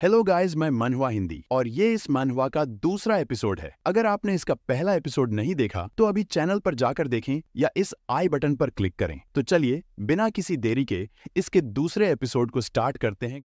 Hello guys, मैं मनहुआ हिंदी और ये इस मनहुआ का दूसरा एपिसोड है। अगर आपने इसका पहला एपिसोड नहीं देखा तो अभी चैनल पर जाकर देखें या इस आई बटन पर क्लिक करें। तो चलिए बिना किसी देरी के इसके दूसरे एपिसोड को स्टार्ट करते हैं।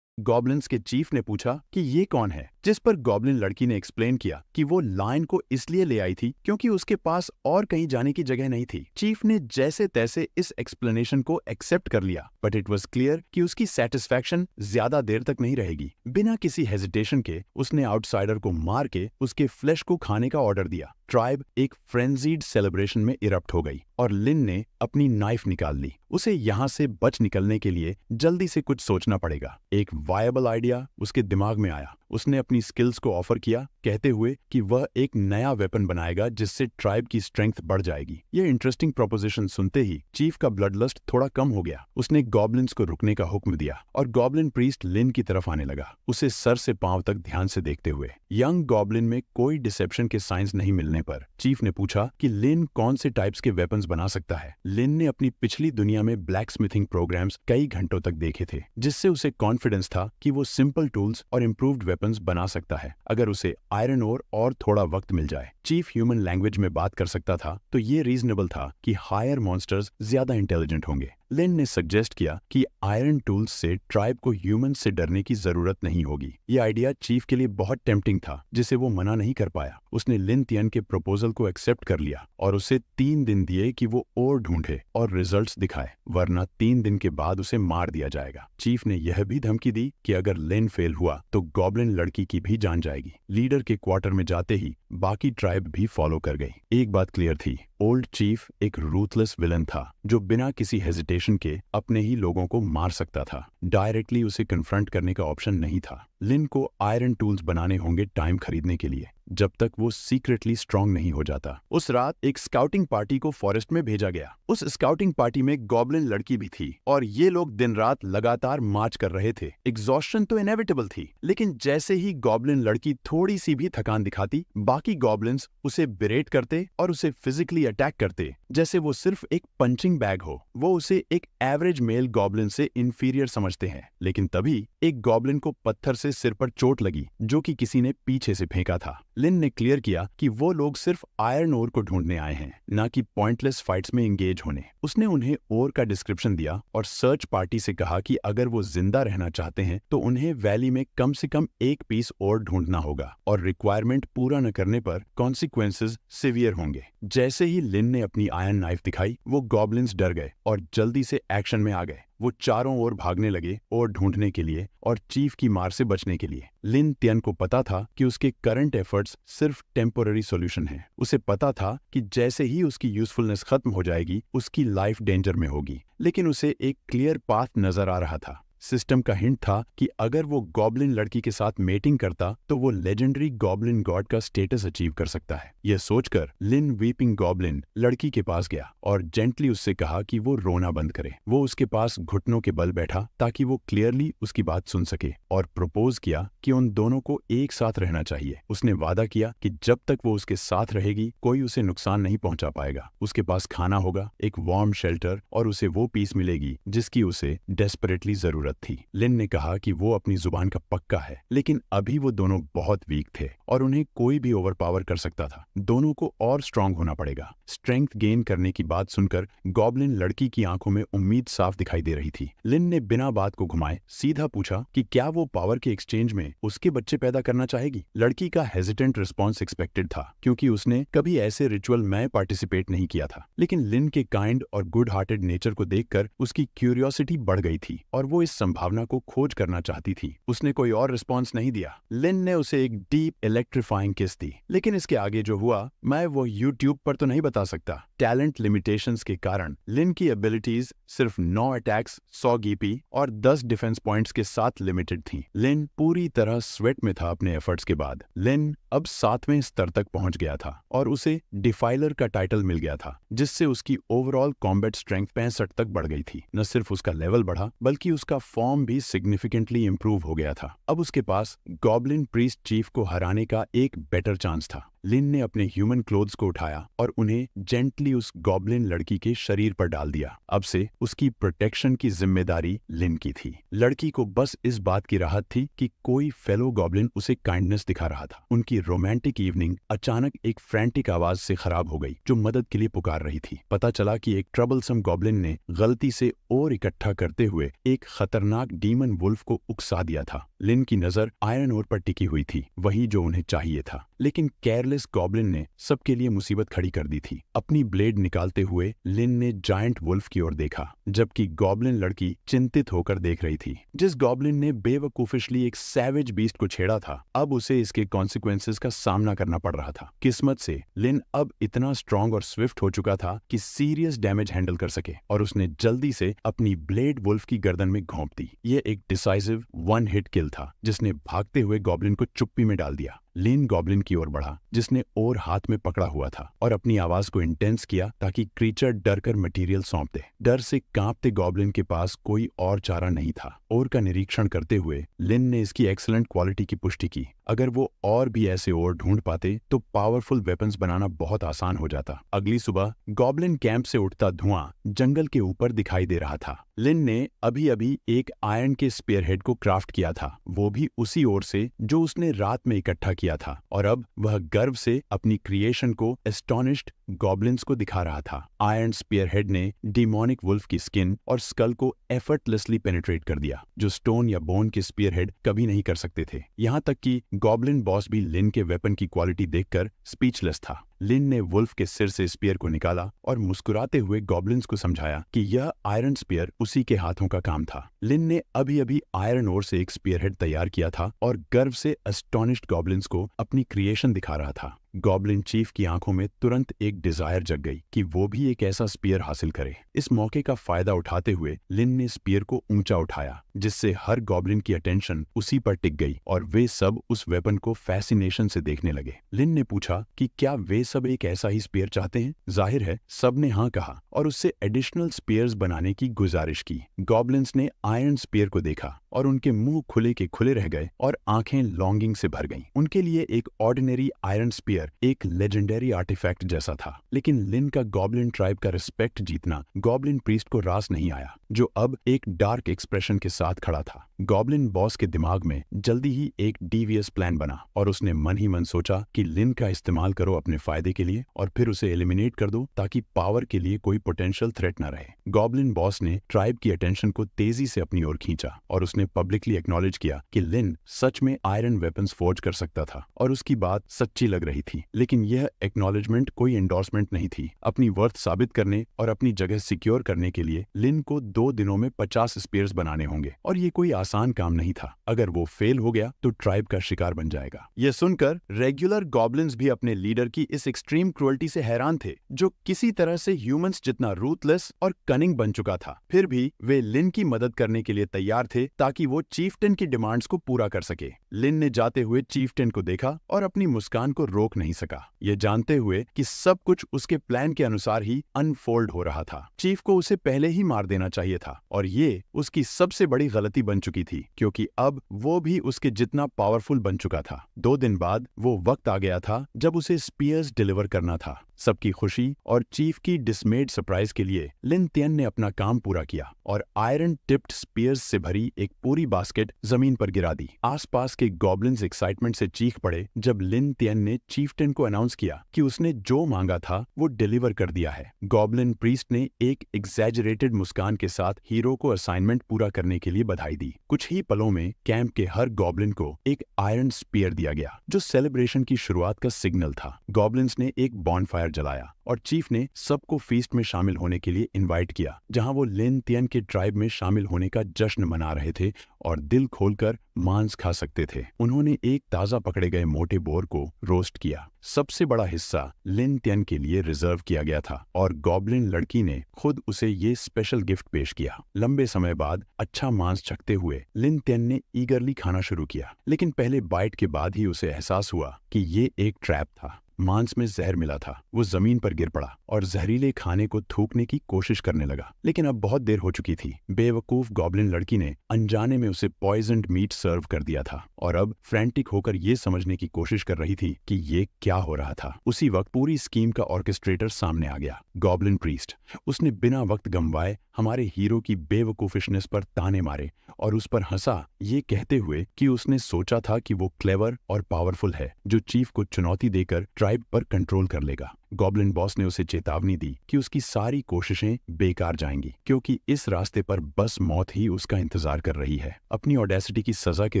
गॉब्लिन्स के चीफ ने पूछा कि ये कौन है, जिस पर गॉब्लिन लड़की ने एक्सप्लेन किया कि वो लायन को इसलिए ले आई थी क्योंकि उसके पास और कहीं जाने की जगह नहीं थी। चीफ ने जैसे तैसे इस एक्सप्लेनेशन को एक्सेप्ट कर लिया, बट इट वाज क्लियर कि उसकी सेटिस्फैक्शन ज्यादा देर तक नहीं रहेगी। बिना किसी हेजिटेशन के उसने आउटसाइडर को मार के उसके फ्लैश को खाने का ऑर्डर दिया। ट्राइब एक फ्रेंजीड सेलिब्रेशन में इरप्ट हो गई और लिन ने अपनी नाइफ निकाल ली। उसे यहाँ से बच निकलने के लिए जल्दी से कुछ सोचना पड़ेगा। एक वायबल आइडिया उसके दिमाग में आया। उसने अपनी स्किल्स को ऑफर किया, कहते हुए कि वह एक नया वेपन बनाएगा जिससे ट्राइब की स्ट्रेंथ बढ़ जाएगी। ये इंटरेस्टिंग प्रोपोजिशन सुनते ही चीफ का ब्लड लस्ट थोड़ा कम हो गया। उसने गॉब्लिन्स को रुकने का हुक्म दिया और गॉब्लिन प्रीस्ट लिन की तरफ आने लगा, उसे सर से पांव तक ध्यान से देखते हुए। यंग गॉब्लिन में कोई डिसेप्शन के साइंस नहीं मिलने पर चीफ ने पूछा कि लिन कौन से टाइप्स के वेपन्स बना सकता है। लिन ने अपनी पिछली दुनिया में ब्लैक स्मिथिंग प्रोग्राम्स कई घंटों तक देखे थे, जिससे उसे कॉन्फिडेंस था कि वो सिंपल टूल्स और इम्प्रूव्ड वेपन्स बना सकता है अगर उसे आयरन ओर और थोड़ा वक्त मिल जाए। चीफ ह्यूमन लैंग्वेज में बात कर सकता था तो ये रीजनेबल था कि हायर मॉन्स्टर्स ज्यादा इंटेलिजेंट होंगे। लिन ने सजेस्ट किया कि आयरन टूल्स से ट्राइब को ह्यूमन से डरने की जरूरत नहीं होगी। ये आइडिया चीफ के लिए बहुत टेम्पटिंग था, जिसे वो मना नहीं कर पाया। उसने लिन तियन के प्रपोजल को एक्सेप्ट कर लिया और उसे 3 दिन दिए कि वो और ढूंढे और रिजल्ट्स दिखाए, वरना 3 दिन के बाद उसे मार दिया जाएगा। चीफ ने यह भी धमकी दी कि अगर लिन फेल हुआ तो गॉब्लिन लड़की की भी जान जाएगी। लीडर के क्वार्टर में जाते ही बाकी ट्राइब भी फॉलो कर गई। एक बात क्लियर थी, ओल्ड चीफ एक रूथलेस विलन था जो बिना किसी हेजिटेशन के अपने ही लोगों को मार सकता था। डायरेक्टली उसे कन्फ्रंट करने का ऑप्शन नहीं था। लिन को आयरन टूल्स बनाने होंगे टाइम खरीदने के लिए, जब तक वो सीक्रेटली स्ट्रांग नहीं हो जाता। उस रात एक स्काउटिंग पार्टी को फॉरेस्ट में भेजा गया। उस स्काउटिंग पार्टी में गॉब्लिन लड़की भी थी और ये लोग दिन रात लगातार मार्च कर रहे थे। एग्जॉस्शन तो इनेविटेबल थी, लेकिन जैसे ही गॉब्लिन लड़की थोड़ी सी भी थकान दिखाती, बाकी गॉब्लिन्स उसे बिरेट करते और उसे फिजिकली अटैक करते जैसे वो सिर्फ एक पंचिंग बैग हो। वो उसे एक एवरेज मेल गॉब्लिन से इंफीरियर समझते हैं। लेकिन तभी एक गॉब्लिन को पत्थर से सिर पर चोट लगी जो कि किसी ने पीछे से फेंका था। लिन ने क्लियर किया कि वो लोग सिर्फ आयरन ओर को ढूंढने आए हैं, ना कि पॉइंटलेस फाइट्स में एंगेज होने। उसने उन्हें ओर का डिस्क्रिप्शन दिया और सर्च पार्टी से कहा कि अगर वो जिंदा रहना चाहते हैं तो उन्हें वैली में कम से कम एक पीस और ढूंढना होगा और रिक्वायरमेंट पूरा न करने पर कॉन्सिक्वेंसेस सिवियर होंगे। जैसे ही लिन ने अपनी आयरन नाइफ दिखाई, वो गॉब्लिन्स डर गए और जल्दी से एक्शन में आ गए। वो चारों ओर भागने लगे और ढूंढने के लिए और चीफ की मार से बचने के लिए। लिन तियन को पता था कि उसके करंट एफर्ट्स सिर्फ टेम्पोररी सॉल्यूशन है। उसे पता था कि जैसे ही उसकी यूजफुलनेस खत्म हो जाएगी, उसकी लाइफ डेंजर में होगी। लेकिन उसे एक क्लियर पाथ नजर आ रहा था। सिस्टम का हिंट था कि अगर वो गॉब्लिन लड़की के साथ मेटिंग करता तो वो लेजेंडरी गॉब्लिन गॉड का स्टेटस अचीव कर सकता है। यह सोचकर लिन वीपिंग गॉब्लिन लड़की के पास गया और जेंटली उससे कहा कि वो रोना बंद करे। वो उसके पास घुटनों के बल बैठा ताकि वो क्लियरली उसकी बात सुन सके और प्रपोज किया कि उन दोनों को एक साथ रहना चाहिए। उसने वादा किया कि जब तक वो उसके साथ रहेगी कोई उसे नुकसान नहीं पहुंचा पाएगा। उसके पास खाना होगा, एक वार्म शेल्टर और उसे वो पीस मिलेगी जिसकी उसे डेस्परेटली जरूरत थी। लिन ने कहा कि वो अपनी जुबान का पक्का है, लेकिन अभी वो दोनों बहुत वीक थे और उन्हें कोई भी ओवरपावर कर सकता था। दोनों को और स्ट्रांग होना पड़ेगा। स्ट्रेंथ गेन करने की बात सुनकर गॉब्लिन लड़की की आंखों में उम्मीद साफ दिखाई दे रही थी। लिन ने बिना बात को घुमाए सीधा पूछा कि क्या वो पावर के एक्सचेंज में उसके बच्चे पैदा करना चाहेगी। लड़की का हेजिटेंट रिस्पॉन्स एक्सपेक्टेड था, क्योंकि उसने कभी ऐसे रिचुअल में पार्टिसिपेट नहीं किया था। लेकिन लिन के काइंड और गुड हार्टेड नेचर को देखकर उसकी क्यूरियोसिटी बढ़ गई थी और वो इस संभावना को खोज करना चाहती थी। उसने कोई और रिस्पॉन्स नहीं दिया। लिन ने उसे एक डीप इलेक्ट्रीफाइंग किस दी, लेकिन इसके आगे जो हुआ मैं वो यूट्यूब पर तो नहीं बता सकता। टैलेंट लिमिटेशंस के कारण लिन की एबिलिटीज सिर्फ 9 अटैक्स, 100 गीपी और 10 डिफेंस पॉइंट्स के साथ लिमिटेड थी। लिन पूरी तरह स्वेट में था अपने एफर्ट्स के बाद। लिन अब 7वें स्तर तक पहुंच गया था और उसे डिफाइलर का टाइटल मिल गया था, जिससे उसकी ओवरऑल कॉम्बैट स्ट्रेंथ 65 तक बढ़ गई थी। न सिर्फ उसका लेवल बढ़ा, बल्कि उसका फॉर्म भी सिग्निफिकेंटली इंप्रूव हो गया था। अब उसके पास गॉब्लिन प्रीस्ट चीफ को हराने का एक बेटर चांस था। लिन ने अपने ह्यूमन क्लोथ्स को उठाया और उन्हें जेंटली उस गॉब्लिन लड़की के शरीर पर डाल दिया। अब से उसकी प्रोटेक्शन की जिम्मेदारी लिन की थी। लड़की को बस इस बात की राहत थी कि कोई फेलो गॉब्लिन उसे काइंडनेस दिखा रहा था। उनकी रोमांटिक इवनिंग अचानक एक फ्रैंटिक आवाज से खराब हो गई जो मदद के लिए पुकार रही थी। पता चला कि एक ट्रबलसम गॉब्लिन ने गलती से और इकट्ठा करते हुए एक खतरनाक डीमन वुल्फ को उकसा दिया था। लिन की नजर आयरन ओर पर टिकी हुई थी, वही जो उन्हें चाहिए था। लेकिन केयरलेस गॉब्लिन ने सबके लिए मुसीबत खड़ी कर दी थी। अपनी ब्लेड निकालते हुए लिन ने जायंट वुल्फ की ओर देखा, जबकि गॉब्लिन लड़की चिंतित होकर देख रही थी। जिस गॉब्लिन ने बेवकूफिशली एक सैवेज बीस्ट को छेड़ा था, अब उसे इसके कॉन्सिक्वेंसेस का सामना करना पड़ रहा था। किस्मत से लिन अब इतना स्ट्रांग और स्विफ्ट हो चुका था कि सीरियस डैमेज हैंडल कर सके, और उसने जल्दी से अपनी ब्लेड वुल्फ की गर्दन में घोंप दी। ये एक डिसाइसिव वन हिट किल था जिसने भागते हुए गॉब्लिन को चुप्पी में डाल दिया। लिन गॉब्लिन की ओर बढ़ा जिसने ओर हाथ में पकड़ा हुआ था और अपनी आवाज को इंटेंस किया ताकि क्रीचर डर कर मटीरियल सौंप दे। डर से कांपते गॉब्लिन के पास कोई और चारा नहीं था। ओर का निरीक्षण करते हुए लिन ने इसकी एक्सीलेंट क्वालिटी की पुष्टि की। अगर वो और भी ऐसे ओर ढूंढ पाते तो पावरफुल वेपन्स बनाना बहुत आसान हो जाता। अगली सुबह गॉब्लिन कैंप से उठता धुआं जंगल के ऊपर दिखाई दे रहा था। लिन ने अभी अभी एक आयरन के स्पेयरहेड को क्राफ्ट किया था, वो भी उसी ओर से जो उसने रात में इकट्ठा किया था, और अब वह गर्व से अपनी क्रिएशन को एस्टोनिश्ड गॉब्लिन्स को दिखा रहा था। आयरन स्पेयरहेड ने डिमोनिक वुल्फ की स्किन और स्कल को एफर्टलेसली पेनिट्रेट कर दिया, जो स्टोन या बोन के स्पेयरहेड कभी नहीं कर सकते थे। यहाँ तक कि गॉब्लिन बॉस भी लिन के वेपन की क्वालिटी देखकर स्पीचलेस था। लिन ने वुल्फ के सिर से स्पीयर को निकाला और मुस्कुराते हुए गॉब्लिन्स को समझाया कि यह आयरन स्पीयर उसी के हाथों का काम था। लिन ने अभी अभी आयरन ओर से एक स्पीयरहेड तैयार किया था और गर्व से एस्टोनिश्ड गॉब्लिन्स को अपनी क्रिएशन दिखा रहा था। गॉब्लिन चीफ की आंखों में तुरंत एक डिजायर जग गई कि वो भी एक ऐसा स्पीयर हासिल करे। इस मौके का फायदा उठाते हुए लिन ने स्पीयर को ऊंचा उठाया, जिससे हर गॉब्लिन की अटेंशन उसी पर टिक गई और वे सब उस वेपन को फैसिनेशन से देखने लगे। लिन ने पूछा कि क्या वे सब एक ऐसा ही स्पीयर चाहते हैं। जाहिर है सब ने हाँ कहा और उससे एडिशनल स्पीयर्स बनाने की गुजारिश की। गॉब्लिन्स ने आयरन स्पीयर को देखा और उनके मुंह खुले के खुले रह गए और आंखें लॉन्गिंग से भर गईं। उनके लिए एक ऑर्डिनरी आयरन स्पीयर एक लेजेंडरी आर्टिफैक्ट जैसा था। लेकिन लिन का गॉब्लिन ट्राइब का रिस्पेक्ट जीतना गॉब्लिन प्रीस्ट को रास नहीं आया, जो अब एक डार्क एक्सप्रेशन के साथ खड़ा था। गॉब्लिन बॉस के दिमाग में जल्दी ही एक डीवियस प्लान बना और उसने मन ही मन सोचा कि लिन का इस्तेमाल करो अपने फायदे के लिए और फिर उसे एलिमिनेट कर दो ताकि पावर के लिए कोई पोटेंशियल थ्रेट न रहे। गॉब्लिन बॉस ने ट्राइब की अटेंशन को तेजी से अपनी ओर खींचा और उसने पब्लिकली एक्नॉलेज किया कि लिन सच में आयरन वेपन्स फोर्ज कर सकता था और उसकी बात सच्ची लग रही थी। लेकिन यह एक्नॉलेजमेंट कोई एंडोर्समेंट नहीं थी। अपनी वर्थ साबित करने और अपनी जगह सिक्योर करने के लिए लिन को 2 दिनों में 50 स्पीयर्स बनाने होंगे और ये कोई आसान काम नहीं था। अगर वो फेल हो गया तो ट्राइब का शिकार बन जाएगा। ये सुनकर रेगुलर गॉब्लिन्स भी अपने लीडर की इस एक्सट्रीम क्रुएल्टी से हैरान थे, जो किसी तरह से ह्यूमंस जितना रूथलेस और कनिंग बन चुका था। फिर भी वे लिन की मदद करने के लिए तैयार थे ताकि वो चीफटेन की डिमांड्स को पूरा कर सके। लिन ने जाते हुए चीफटेन को देखा और अपनी मुस्कान को रोक नहीं सका, ये जानते हुए कि सब कुछ उसके प्लान के अनुसार ही अनफोल्ड हो रहा था। चीफ को उसे पहले ही मार देना चाहिए था और ये उसकी सबसे बड़ी गलती बन चुकी थी, क्योंकि अब वो भी उसके जितना पावरफुल बन चुका था। 2 दिन बाद वो वक्त आ गया था जब उसे स्पीयर्स डिलीवर करना था। सबकी खुशी और चीफ की डिसमेड सरप्राइज के लिए लिन तियन ने अपना काम पूरा किया और आयरन टिप्ड स्पीयर्स से भरी एक पूरी बास्केट जमीन पर गिरा दी। आसपास के गॉब्लिन्स एक्साइटमेंट से चीख पड़े जब लिन तियन ने चीफटेन को अनाउंस किया कि उसने जो मांगा था वो डिलीवर कर दिया है। गॉब्लिन प्रीस्ट ने एक एग्जैजरेटेड मुस्कान के साथ हीरो को असाइनमेंट पूरा करने के लिए बधाई दी। कुछ ही पलों में कैंप के हर गॉब्लिन को एक आयरन स्पीयर दिया गया, जो सेलिब्रेशन की शुरुआत का सिग्नल था। गॉब्लिन्स ने एक बॉनफायर जलाया और चीफ ने सबको फीस्ट में शामिल होने के लिए इनवाइट किया, जहां वो लिन तियन के ट्राइब में शामिल होने का जश्न मना रहे थे और दिल खोलकर मांस खा सकते थे। उन्होंने एक ताजा पकड़े गए मोटे बोर को रोस्ट किया। सबसे बड़ा हिस्सा लिन तियन के लिए रिजर्व किया गया था और गॉब्लिन लड़की ने खुद उसे ये स्पेशल गिफ्ट पेश किया। लंबे समय बाद अच्छा मांस चखते हुए लिन तियन ने ईगरली खाना शुरू किया, लेकिन पहले बाइट के बाद ही उसे एहसास हुआ कि ये एक ट्रैप था। मांस में जहर मिला था। वो जमीन पर गिर पड़ा और जहरीले खाने को थूकने की कोशिश करने लगा, लेकिन अब बहुत देर हो चुकी थी। बेवकूफ गॉब्लिन लड़की ने अनजाने में उसे पॉइजन्ड मीट सर्व कर दिया था और अब फ्रैंटिक होकर ये समझने की कोशिश कर रही थी कि ये क्या हो रहा था। उसी वक्त पूरी स्कीम का ऑर्केस्ट्रेटर सामने आ गया, गॉब्लिन प्रीस्ट। उसने बिना वक्त गंवाए हमारे हीरो की बेवकूफिशनेस पर ताने मारे और उस पर हंसा, ये कहते हुए कि उसने सोचा था कि वो क्लेवर और पावरफुल है, जो चीफ को चुनौती देकर ट्राइब पर कंट्रोल कर लेगा। गॉब्लिन बॉस ने उसे चेतावनी दी कि उसकी सारी कोशिशें बेकार जाएंगी, क्योंकि इस रास्ते पर बस मौत ही उसका इंतजार कर रही है। अपनी ऑडेसिटी की सजा के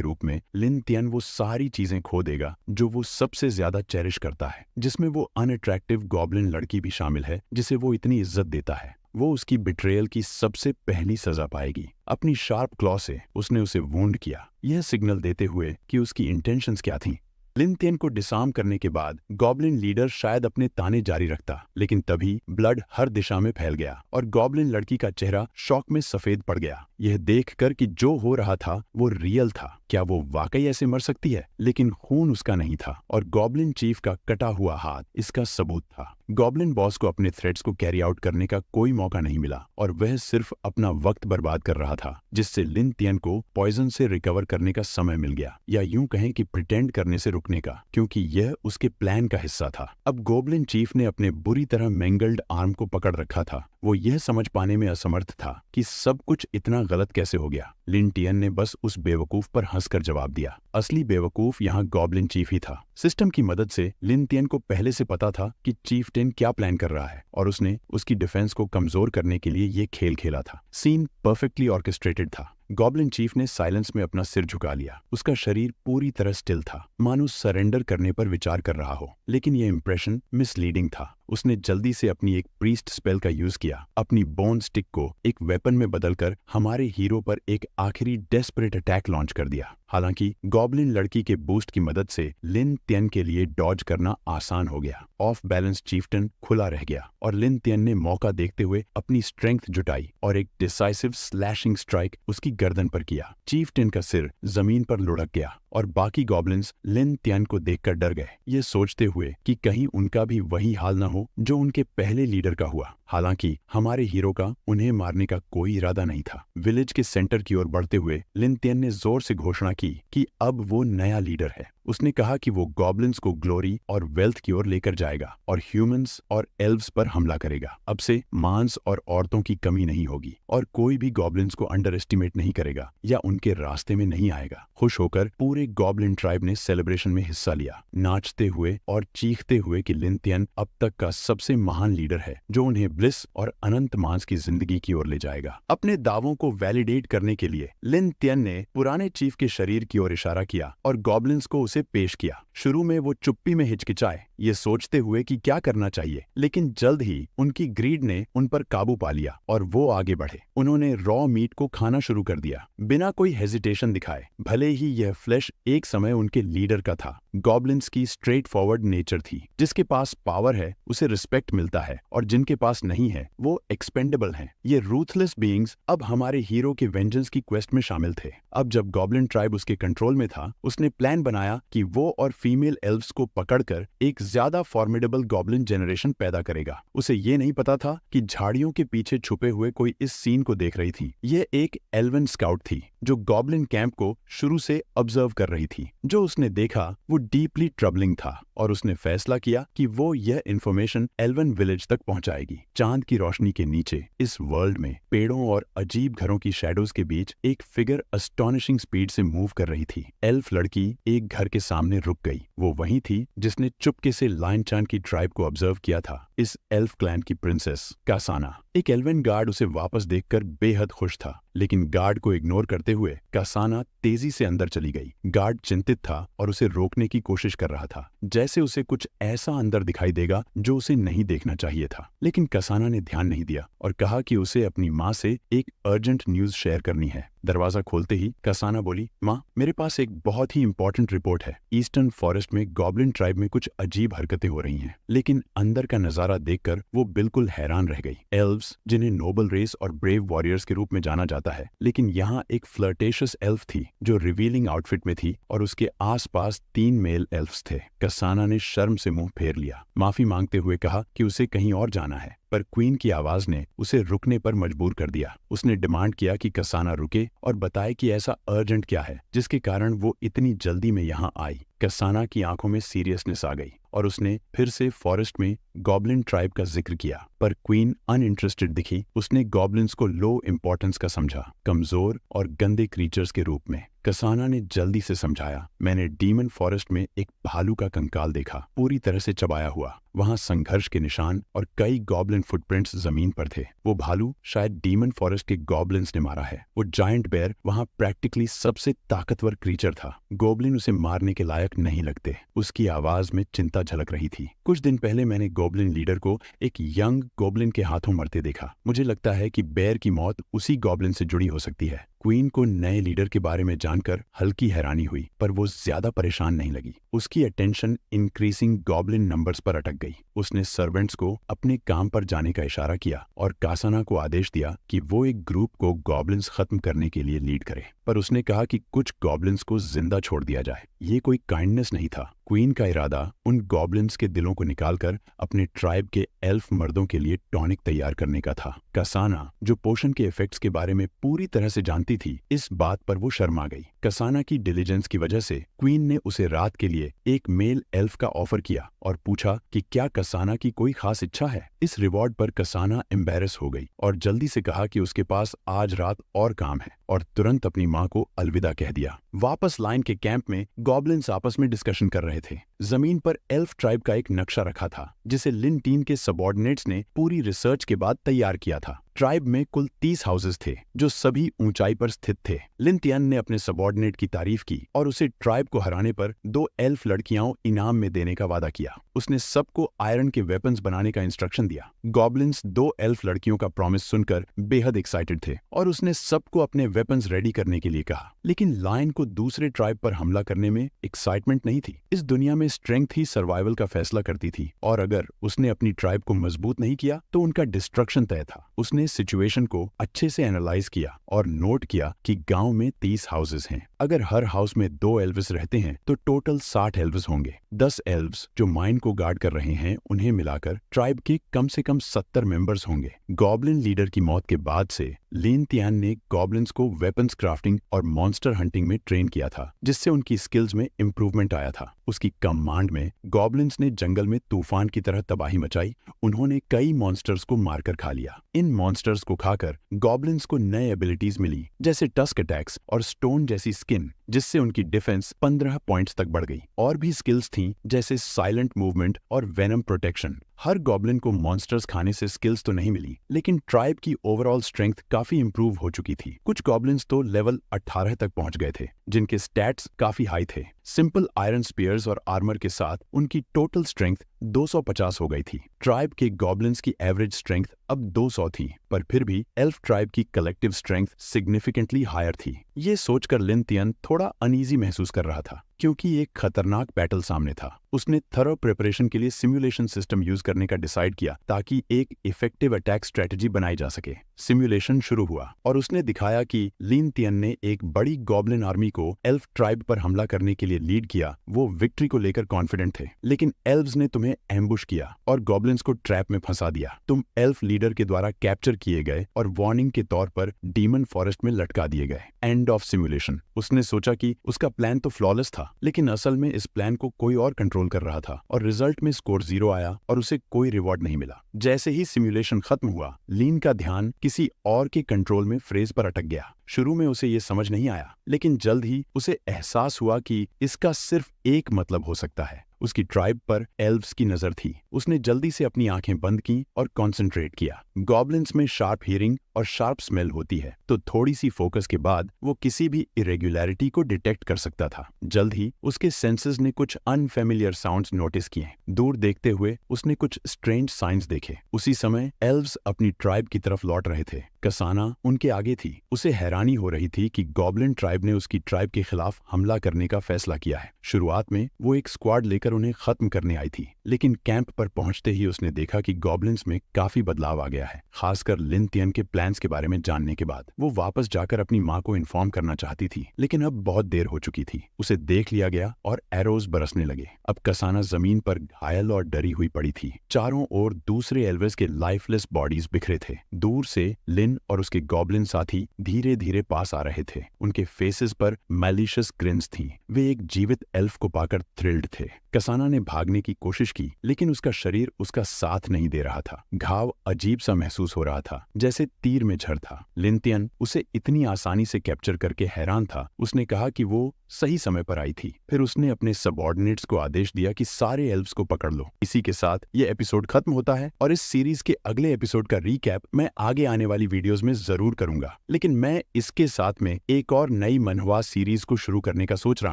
रूप में लिन तियन वो सारी चीजें खो देगा जो वो सबसे ज्यादा चेरिश करता है, जिसमें वो अनअट्रैक्टिव गॉब्लिन लड़की भी शामिल है जिसे वो इतनी इज्जत देता है। वो उसकी बिट्रेयल की सबसे पहली सजा पाएगी। अपनी शार्प क्लॉ से उसने उसे वुंड किया, यह सिग्नल देते हुए कि उसकी इंटेंशंस क्या थीं। लिन तियन को डिसार्म करने के बाद गॉब्लिन लीडर शायद अपने ताने जारी रखता, लेकिन तभी ब्लड हर दिशा में फैल गया और गॉब्लिन लड़की का चेहरा शॉक में सफेद पड़ गया, यह देखकर कि जो हो रहा था वो रियल था। क्या वो वाकई ऐसे मर सकती है? लेकिन खून उसका नहीं था और गॉब्लिन चीफ का कटा हुआ हाथ इसका सबूत था। गॉब्लिन बॉस को अपने थ्रेट्स को कैरी आउट करने का कोई मौका नहीं मिला और वह सिर्फ अपना वक्त बर्बाद कर रहा था, जिससे लिन तियन को पॉइजन से रिकवर करने का समय मिल गया, या यूं कहें कि प्रिटेंड करने से रुकने का, क्योंकि यह उसके प्लान का हिस्सा था। अब गॉब्लिन चीफ ने अपने बुरी तरह मैंगल्ड आर्म को पकड़ रखा था। वो यह समझ पाने में असमर्थ था कि सब कुछ इतना गलत कैसे हो गया। लिन तियन ने बस उस बेवकूफ पर हंसकर जवाब दिया। असली बेवकूफ यहाँ गॉब्लिन चीफ ही था। सिस्टम की मदद से लिन तियन को पहले से पता था कि चीफटेन क्या प्लान कर रहा है और उसने उसकी डिफेंस को कमजोर करने के लिए ये खेल खेला था। सीन परफेक्टली ऑर्केस्ट्रेटेड था। गॉब्लिन चीफ ने साइलेंस में अपना सिर झुका लिया। उसका शरीर पूरी तरह स्टिल था, मानो सरेंडर करने पर विचार कर रहा हो, लेकिन यह इंप्रेशन मिसलीडिंग था। उसने जल्दी से अपनी एक प्रीस्ट स्पेल का यूज किया, अपनी बोन स्टिक को एक वेपन में बदलकर हमारे हीरो पर एक आखिरी डेस्परेट अटैक लॉन्च कर दिया। हालांकि गॉब्लिन लड़की के बूस्ट की मदद से लिन तियन के लिए डॉज करना आसान हो गया। ऑफ बैलेंस चीफटन खुला रह गया और लिन तियन ने मौका देखते हुए अपनी स्ट्रेंथ जुटाई और एक डिसाइसिव स्लैशिंग स्ट्राइक उसकी गर्दन पर किया। चीफटन का सिर जमीन पर लुढ़क गया और बाकी गॉब्लिन्स लिन तियन को देखकर डर गए, ये सोचते हुए कि कहीं उनका भी वही हाल न हो जो उनके पहले लीडर का हुआ। हालांकि हमारे हीरो का उन्हें मारने का कोई इरादा नहीं था। विलेज के सेंटर की ओर बढ़ते हुए लिन तियन ने जोर से घोषणा की कि अब वो नया लीडर है। उसने कहा कि वो गॉब्लिन्स को ग्लोरी और वेल्थ की ओर लेकर जाएगा और ह्यूमंस और एल्व्स पर हमला करेगा। अब से मांस और औरतों की कमी नहीं होगी और कोई भी गॉब्लिन्स को अंडर एस्टिमेट नहीं करेगा या उनके रास्ते में नहीं आएगा। खुश होकर पूरे गॉब्लिन ट्राइब ने सेलिब्रेशन में हिस्सा लिया, नाचते हुए और चीखते हुए कि लिन तियन अब तक का सबसे महान लीडर है, जो उन्हें ब्लिस और अनंत मांस की जिंदगी की ओर ले जाएगा। अपने दावों को वैलिडेट करने के लिए लिन तियन ने पुराने चीफ के शरीर की ओर इशारा किया और गॉब्लिन्स को उसे पेश किया। शुरू में वो चुप्पी में हिचकिचाए, ये सोचते हुए कि क्या करना चाहिए, लेकिन जल्द ही उनकी ग्रीड ने उन पर काबू पा लिया और वो आगे बढ़े। उन्होंने रॉ मीट को खाना शुरू कर दिया बिना कोई हेजिटेशन दिखाए, भले ही यह फ्लैश एक समय उनके लीडर का था। गॉब्लिन्स की स्ट्रेट फॉरवर्ड नेचर थी। जिसके पास पावर है उसे रिस्पेक्ट मिलता है और जिनके पास नहीं है वो एक्सपेंडेबल हैं। ये रूथलेस बीइंग्स अब हमारे हीरो के वेंजेंस की क्वेस्ट में शामिल थे। अब जब गॉब्लिन ट्राइब उसके कंट्रोल में था, उसने प्लान बनाया कि वो और फीमेल एल्व्स को पकड़कर एक ज्यादा फॉर्मिडेबल गॉब्लिन जेनरेशन पैदा करेगा। उसे ये नहीं पता था कि झाड़ियों के पीछे छुपे हुए कोई इस सीन को देख रही थी। ये एक एल्वन स्काउट थी जो गॉब्लिन कैंप को शुरू से ऑब्जर्व कर रही थी। जो उसने देखा वो डीपली ट्रबलिंग था और उसने फैसला किया कि वो यह इंफॉर्मेशन एल्वन विलेज तक पहुंचाएगी। चांद की रोशनी के नीचे इस वर्ल्ड में पेड़ों और अजीब घरों की शैडोज के बीच एक फिगर अस्टॉनिशिंग स्पीड से मूव कर रही थी। एल्फ लड़की एक घर के सामने रुक गई। वो वही थी जिसने चुपके से लाइन चांद की ट्राइब को ऑब्जर्व किया था, इस एल्फ क्लैन की प्रिंसेस कासाना। एक एल्वन गार्ड उसे वापस देखकर बेहद खुश था, लेकिन गार्ड को इग्नोर करते हुए कासाना तेजी से अंदर चली गई। गार्ड चिंतित था और उसे रोकने की कोशिश कर रहा था, जैसे उसे कुछ ऐसा अंदर दिखाई देगा जो उसे नहीं देखना चाहिए था। लेकिन कासाना ने ध्यान नहीं दिया और कहा कि उसे अपनी माँ से एक अर्जेंट न्यूज शेयर करनी है। दरवाजा खोलते ही कासाना बोली, माँ, मेरे पास एक बहुत ही इंपॉर्टेंट रिपोर्ट है। ईस्टर्न फॉरेस्ट में गॉब्लिन ट्राइब में कुछ अजीब हरकतें हो रही हैं। लेकिन अंदर का नजारा देखकर वो बिल्कुल हैरान रह गई। एल्व्स एल्व्स जिन्हें नोबल रेस और ब्रेव वॉरियर्स के रूप में जाना जाता है, लेकिन यहाँ एक फ्लर्टेशियस एल्फ थी जो रिवीलिंग आउटफिट में थी और उसके आसपास 3 मेल एल्फ्स थे। कसाना ने शर्म से मुंह फेर लिया, माफी मांगते हुए कहा कि उसे कहीं और जाना है, पर क्वीन की आवाज ने उसे रुकने पर मजबूर कर दिया। उसने डिमांड किया कि कसाना रुके और बताए कि ऐसा अर्जेंट क्या है जिसके कारण वो इतनी जल्दी में यहाँ आई। कसाना की आंखों में सीरियसनेस आ गई और उसने फिर से फॉरेस्ट में गॉब्लिन ट्राइब का जिक्र किया, पर क्वीन अनइंटरेस्टेड दिखी। उसने गॉब्लिन्स को लो इम्पोर्टेंस का समझा, कमजोर और गंदे क्रीचर्स के रूप में। कसाना ने जल्दी से समझाया, मैंने डीमन फॉरेस्ट में एक भालू का कंकाल देखा, पूरी तरह से चबाया हुआ। वहां संघर्ष के निशान और कई गॉब्लिन फुटप्रिंट्स जमीन पर थे। वो भालू शायद डीमन फॉरेस्ट के गॉब्लिन्स ने मारा है। वो जायंट बेयर वहां प्रैक्टिकली सबसे ताकतवर क्रीचर था। गॉब्लिन उसे मारने के लायक नहीं लगते। उसकी आवाज में चिंता झलक रही थी। कुछ दिन पहले मैंने गॉब्लिन लीडर को एक यंग गॉब्लिन के हाथों मरते देखा। मुझे लगता है कि बेयर की मौत उसी गॉब्लिन से जुड़ी हो सकती है। क्वीन को नए लीडर के बारे में जानकर हल्की हैरानी हुई, पर वो ज्यादा परेशान नहीं लगी। उसकी अटेंशन इंक्रीजिंग गॉब्लिन नंबर्स पर अटक गई। उसने सर्वेंट्स को अपने काम पर जाने का इशारा किया और कासाना को आदेश दिया कि वो एक ग्रुप को गॉब्लिन्स खत्म करने के लिए लीड करे, पर उसने कहा कि कुछ गॉब्लिन्स को जिंदा छोड़ दिया जाए। ये कोई काइंडनेस नहीं था। क्वीन का इरादा उन गॉब्लिन्स के दिलों को निकालकर अपने ट्राइब के एल्फ मर्दों के लिए टॉनिक तैयार करने का था। कसाना, जो पोशन के इफेक्ट्स के बारे में पूरी तरह से जानती थी, इस बात पर वो शर्मा गई। कसाना की डिलीजेंस की वजह से क्वीन ने उसे रात के लिए एक मेल एल्फ का ऑफर किया और पूछा कि क्या कसाना की कोई खास इच्छा है। इस रिवॉर्ड पर कसाना एम्बेरस हो गई और जल्दी से कहा कि उसके पास आज रात और काम है, और तुरंत अपनी माँ को अलविदा कह दिया। वापस लाइन के कैंप में गॉब्लिन्स आपस में डिस्कशन कर रहे थे। जमीन पर एल्फ ट्राइब का एक नक्शा रखा था जिसे लिन टीन के सबॉर्डिनेट्स ने पूरी रिसर्च के बाद तैयार किया था। ट्राइब में कुल 30 हाउसेस थे जो सभी ऊंचाई पर स्थित थे। लिन टियन ने अपने सबॉर्डिनेट की तारीफ की और उसे ट्राइब को हराने पर 2 एल्फ लड़कियां इनाम में देने का वादा किया। उसने सबको आयरन के वेपन्स बनाने का इंस्ट्रक्शन दिया। गॉब्लिन्स 2 एल्फ लड़कियों का प्रॉमिस सुनकर बेहद एक्साइटेड थे और उसने सबको अपने वेपन्स रेडी करने के लिए कहा। लेकिन लायन को दूसरे ट्राइब पर हमला करने में एक्साइटमेंट नहीं थी। इस दुनिया में स्ट्रेंथ ही सर्वाइवल का फैसला करती थी, और अगर उसने अपनी ट्राइब को मजबूत नहीं किया तो उनका डिस्ट्रक्शन तय था। उसने सिचुएशन को अच्छे से एनालाइज किया और नोट किया कि गांव में 30 हाउसेस हैं। अगर हर हाउस में 2 एल्विस रहते हैं तो टोटल 60 एल्विस होंगे। 10 एल्व्स जो माइन को गार्ड कर रहे हैं, उन्हें मिलाकर ट्राइब के कम से कम 70 मेंबर्स होंगे। गॉब्लिन लीडर की मौत के बाद से लिन तियान ने गॉब्लिन्स को वेपन्स क्राफ्टिंग और मॉन्स्टर हंटिंग में ट्रेन किया था, जिससे उनकी स्किल्स में इम्प्रूवमेंट आया था। उसकी कमांड में गॉब्लिन्स ने जंगल में तूफान की तरह तबाही मचाई। उन्होंने कई मॉन्स्टर्स को मारकर खा लिया। इन मॉन्स्टर्स को खाकर गॉब्लिन्स को नए एबिलिटीज मिली, जैसे टस्क अटैक्स और स्टोन जैसी स्किन, जिससे उनकी डिफेंस 15 पॉइंट्स तक बढ़ गई। और भी स्किल्स थीं, जैसे साइलेंट मूवमेंट और वेनम प्रोटेक्शन। हर गॉब्लिन को मॉन्स्टर्स खाने से स्किल्स तो नहीं मिली, लेकिन ट्राइब की ओवरऑल स्ट्रेंथ काफी इंप्रूव हो चुकी थी। कुछ गॉब्लिन्स तो लेवल 18 तक पहुंच गए थे, जिनके स्टैट्स काफी हाई थे। सिंपल आयरन स्पीयर्स और आर्मर के साथ उनकी टोटल स्ट्रेंथ 250 हो गई थी। ट्राइब के गॉब्लिन्स की एवरेज स्ट्रेंथ अब 200 थी, पर फिर भी एल्फ ट्राइब की कलेक्टिव स्ट्रेंथ सिग्निफिकेंटली हायर थी। ये सोचकर लिन तियन थोड़ा अनईजी महसूस कर रहा था, क्योंकि एक खतरनाक बैटल सामने था। उसने थरो प्रिपरेशन के लिए सिमुलेशन सिस्टम यूज करने का डिसाइड किया, ताकि एक इफेक्टिव अटैक स्ट्रेटजी बनाई जा सके। सिमुलेशन शुरू हुआ और उसने दिखाया कि लिन तियन ने एक बड़ी गॉब्लिन आर्मी को एल्फ ट्राइब पर हमला करने के लिए लीड किया। वो विक्ट्री को लेकर कॉन्फिडेंट थे, लेकिन एल्व्स ने तुम्हें एम्बुश किया और गॉब्लिन्स को ट्रैप में फंसा दिया। तुम एल्फ लीडर के द्वारा कैप्चर किए गए और वार्निंग के तौर पर डीमन फॉरेस्ट में लटका दिए गए। End of simulation. उसने सोचा कि उसका प्लान तो फ्लॉलेस था, लेकिन असल में इस प्लान को कोई और कंट्रोल कर रहा था, और रिजल्ट में स्कोर 0 आया और उसे कोई रिवॉर्ड नहीं मिला। जैसे ही सिमुलेशन खत्म हुआ, लीन का ध्यान किसी और के कंट्रोल में फ्रेज पर अटक गया। शुरू में उसे ये समझ नहीं आया, लेकिन जल्द ही उसे एहसास हुआ कि इसका सिर्फ एक मतलब हो सकता है। उसकी ट्राइब पर एल्व्स की नजर थी। उसने जल्दी से अपनी आंखें बंद की और कंसंट्रेट किया। गॉब्लिन्स में शार्प हियरिंग और शार्प स्मेल होती है, तो थोड़ी सी फोकस के बाद वो किसी भी इरेगुलरिटी को डिटेक्ट कर सकता था। जल्द ही उसके सेंसेस ने कुछ अनफेमिलियर साउंड्स नोटिस किए। दूर देखते हुए उसने कुछ स्ट्रेंज साइंस देखे। उसी समय एल्व्स अपनी ट्राइब की तरफ लौट रहे थे। कसाना उनके आगे थी। उसे हैरानी हो रही थी कि गॉब्लिन ट्राइब ने उसकी ट्राइब के खिलाफ हमला करने का फैसला किया है। शुरुआत में वो एक स्क्वाड लेकर उन्हें खत्म करने आई थी, लेकिन कैंप पर पर पहुंचते ही उसने देखा कि गॉब्लिन्स में काफी बदलाव आ गया है, खासकर लिन तियन के प्लान्स के बारे में जानने के बाद। वो वापस जाकर अपनी माँ को इन्फॉर्म करना चाहती थी, लेकिन अब बहुत देर हो चुकी थी। उसे देख लिया गया और एरोज बरसने लगे। अब कसाना जमीन पर घायल और डरी हुई पड़ी थी। चारों ओर दूसरे एल्वेस के लाइफलेस बॉडीज बिखरे थे। दूर से लिन और उसके गॉब्लिन साथी धीरे धीरे पास आ रहे थे। उनके फेसेस पर मैलिशियस ग्रिन्स थी। वे एक जीवित एल्फ को पाकर थ्रिल्ड थे। कसाना ने भागने की कोशिश की, लेकिन उसका शरीर उसका साथ नहीं दे रहा था। घाव अजीब सा महसूस हो रहा था, जैसे तीर में झड़ था। लिन तियन उसे इतनी आसानी से कैप्चर करके हैरान था। उसने कहा कि वो सही समय पर आई थी। फिर उसने अपने सबऑर्डिनेट्स को आदेश दिया कि सारे एल्व्स को पकड़ लो। इसी के साथ ये एपिसोड खत्म होता है और इस सीरीज के अगले एपिसोड का रीकैप मैं आगे आने वाली वीडियोस में जरूर करूंगा। लेकिन मैं इसके साथ में एक और नई मनहवा सीरीज को शुरू करने का सोच रहा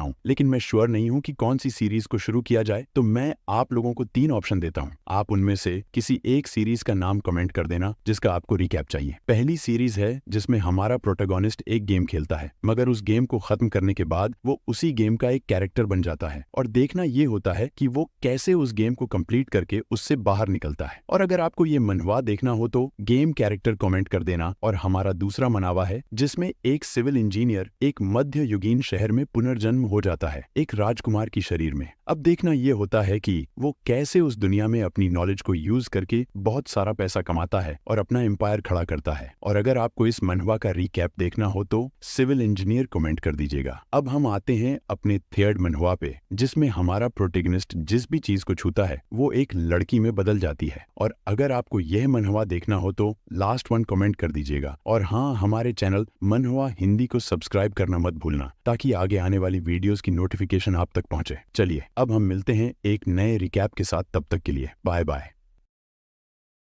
हूं, लेकिन मैं श्योर नहीं हूं कि कौन सी सीरीज को शुरू किया जाए। तो मैं आप लोगों को 3 ऑप्शन देता हूं। आप उनमें से किसी एक सीरीज का नाम कमेंट कर देना जिसका आपको रिकैप चाहिए। पहली सीरीज है जिसमें हमारा प्रोटोगोनिस्ट एक गेम खेलता है, मगर उस गेम को खत्म करने के बाद वो उसी गेम का एक कैरेक्टर बन जाता है और देखना ये होता है कि वो कैसे उस गेम को कंप्लीट करके उससे बाहर निकलता है। और अगर आपको ये मनहवा देखना हो तो गेम कैरेक्टर कमेंट कर देना। और हमारा दूसरा मनहवा है जिसमें एक सिविल इंजीनियर एक मध्य युगीन शहर में पुनर्जन्म हो जाता है, एक राजकुमार की शरीर में। अब देखना ये होता है कि वो कैसे उस दुनिया में अपनी नॉलेज को यूज करके बहुत सारा पैसा कमाता है और अपना एम्पायर खड़ा करता है। और अगर आपको इस मनहवा का रीकैप देखना हो तो सिविल इंजीनियर कमेंट कर दीजिएगा। अब हम आते हैं अपने थर्ड मनहवा पे, जिसमें हमारा प्रोटैगनिस्ट जिस भी चीज को छूता है वो एक लड़की में बदल जाती है। और अगर आपको यह मनहवा देखना हो तो लास्ट वन कमेंट कर दीजिएगा। और हाँ, हमारे चैनल मनहवा हिंदी को सब्सक्राइब करना मत भूलना, ताकि आगे आने वाली वीडियोस की नोटिफिकेशन आप तक पहुंचे। चलिए अब हम मिलते हैं एक नए रिकैप के साथ। तब तक के लिए बाय बाय।